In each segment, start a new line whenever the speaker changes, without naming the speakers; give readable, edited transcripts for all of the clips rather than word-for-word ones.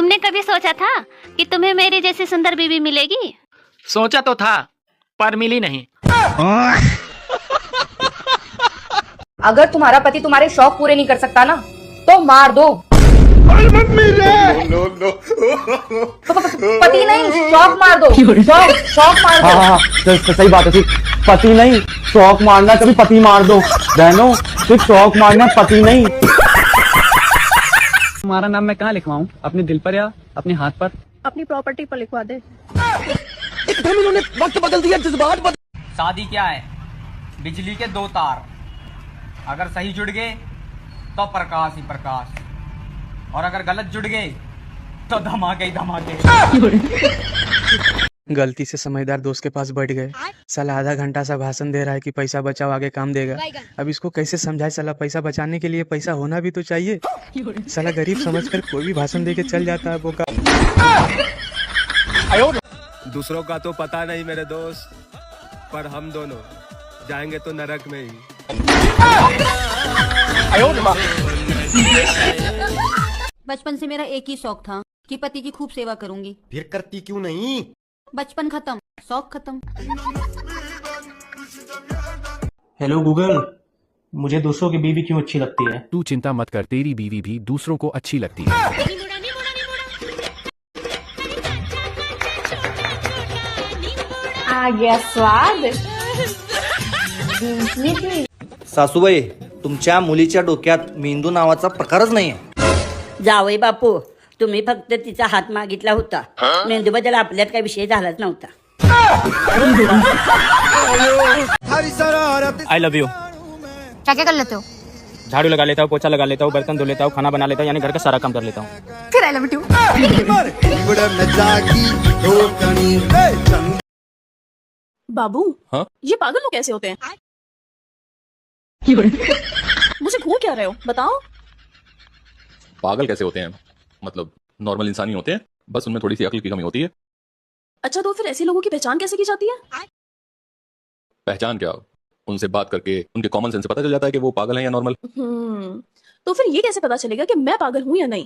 तुमने कभी सोचा था कि तुम्हें मेरी जैसी सुंदर बीवी मिलेगी?
सोचा तो था पर मिली नहीं।
अगर तुम्हारा पति तुम्हारे शौक पूरे नहीं कर सकता ना तो मार दो। पति नहीं, शौक मार दो। शौक मार दो।
हाँ, सही बात है। पति नहीं शौक मारना, कभी पति मार दो। बहनों सिर्फ शौक मारना, पति नहीं।
तुम्हारा नाम मैं कहाँ लिखवाऊं? अपने दिल पर या अपने हाथ पर?
अपनी प्रॉपर्टी पर लिखवा दे।
एकदम इन्होंने वक्त बदल दिया, जज्बात बदल।
शादी क्या है? बिजली के दो तार, अगर सही जुड़ गए तो प्रकाश ही प्रकाश, और अगर गलत जुड़ गए तो धमाके ही धमाके।
गलती से समझदार दोस्त के पास बैठ गए। साला आधा घंटा सा भाषण दे रहा है कि पैसा बचाओ आगे काम देगा। अब इसको कैसे समझाए? साला पैसा बचाने के लिए पैसा होना भी तो चाहिए। साला गरीब समझकर कोई भी भाषण दे के चल जाता है बोका।
दूसरों का तो पता नहीं मेरे दोस्त, पर हम दोनों जाएंगे तो नरक में ही।
बचपन से मेरा एक ही शौक था कि पति की खूब सेवा करूंगी।
फिर करती क्यों नहीं?
बचपन खत्म, शौक खत्म।
हेलो गूगल, मुझे दूसरों की बीवी क्यों अच्छी लगती है?
तू चिंता मत कर, तेरी बीवी भी दूसरों को अच्छी लगती है।
आ गया स्वाद।
सासूबाई, तुमच्या मुलीच्या डोक्यात मेंदू नावाचा प्रकारच नाहीये.
जावई बापू, तुम्ही फक्त तिचा हात मागितला होता, मेंदूबद्दल आपल्यात काही विषय झालाच नव्हता.
I love you.
क्या क्या कर लेते हो?
झाड़ू लगा लेता हूँ, पोछा लगा लेता हूँ, बर्तन धो लेता हूँ, खाना बना लेता हूँ, यानी घर का सारा काम कर लेता हूँ।
फिर आई लव यू।
बाबू,
हाँ?
ये पागल लोग कैसे होते हैं? मुझे घूर क्या रहे हो, बताओ।
पागल कैसे होते हैं? मतलब नॉर्मल इंसान ही होते हैं, बस उनमें थोड़ी सी अक्ल की कमी होती है।
अच्छा, तो फिर ऐसे लोगों की पहचान कैसे की जाती है?
पहचान क्या, उनसे बात करके उनके कॉमन सेंस से पता चल जाता है कि वो पागल हैं या नॉर्मल।
तो फिर ये कैसे पता चलेगा कि मैं पागल हूँ या नहीं?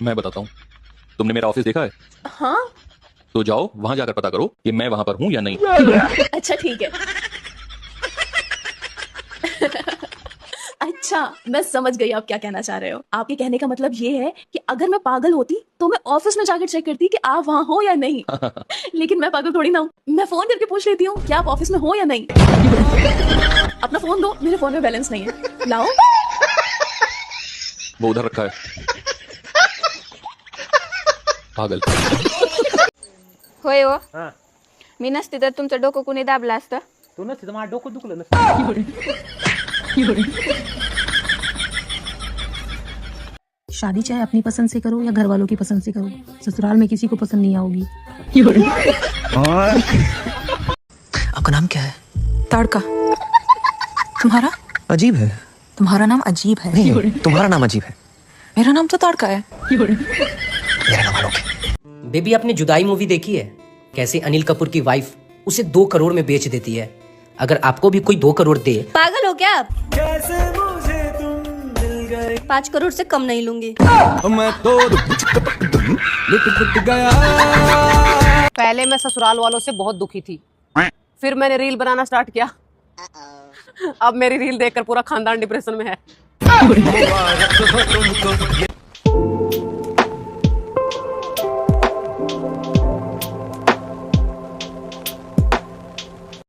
मैं बताता हूँ। तुमने मेरा ऑफिस देखा है?
हाँ।
तो जाओ वहां जाकर पता करो कि मैं वहां पर हूँ या नहीं।
अच्छा ठीक है। अच्छा, मैं समझ गई आप क्या कहना चाह रहे हो। आपके कहने का मतलब ये है कि अगर मैं पागल होती तो मैं ऑफिस में जाकर चेक करती कि आप वहाँ हो या नहीं। लेकिन मैं पागल थोड़ी ना हूँ, मैं फोन करके पूछ लेती हूँ कि आप ऑफिस में हो या नहीं। अपना फोन दो, मेरे फोन में बैलेंस नहीं है, लाओ।
वो उधर रखा है। पागल।
होय हो, मी नसती तर तुमचं डोकं कुणी दाबलं असतं?
तू नसती तर माझं डोकं दुखलं नसतं.
शादी चाहे अपनी पसंद से करो या घर वालों की पसंद से करो, ससुराल में किसी को पसंद नहीं आओगी।
आपका नाम क्या है?
तड़का। तुम्हारा?
अजीब है।
तुम्हारा नाम अजीब है।
नहीं, तुम्हारा नाम अजीब है।
मेरा नाम तो तड़का है।
मेरा नाम आलोक है। बेबी, आपने जुदाई मूवी देखी है? कैसे अनिल कपूर की वाइफ उसे 2 करोड़ में बेच देती है। अगर आपको भी कोई 2 करोड़ दे।
पागल हो क्या आप?
कैसे मुझे तुम मिल गए,
5 करोड़ से कम नहीं लूंगी।
मैं तो लुट गया।
पहले मैं ससुराल वालों से बहुत दुखी थी, फिर मैंने रील बनाना स्टार्ट किया। अब मेरी रील देखकर पूरा खानदान डिप्रेशन में है।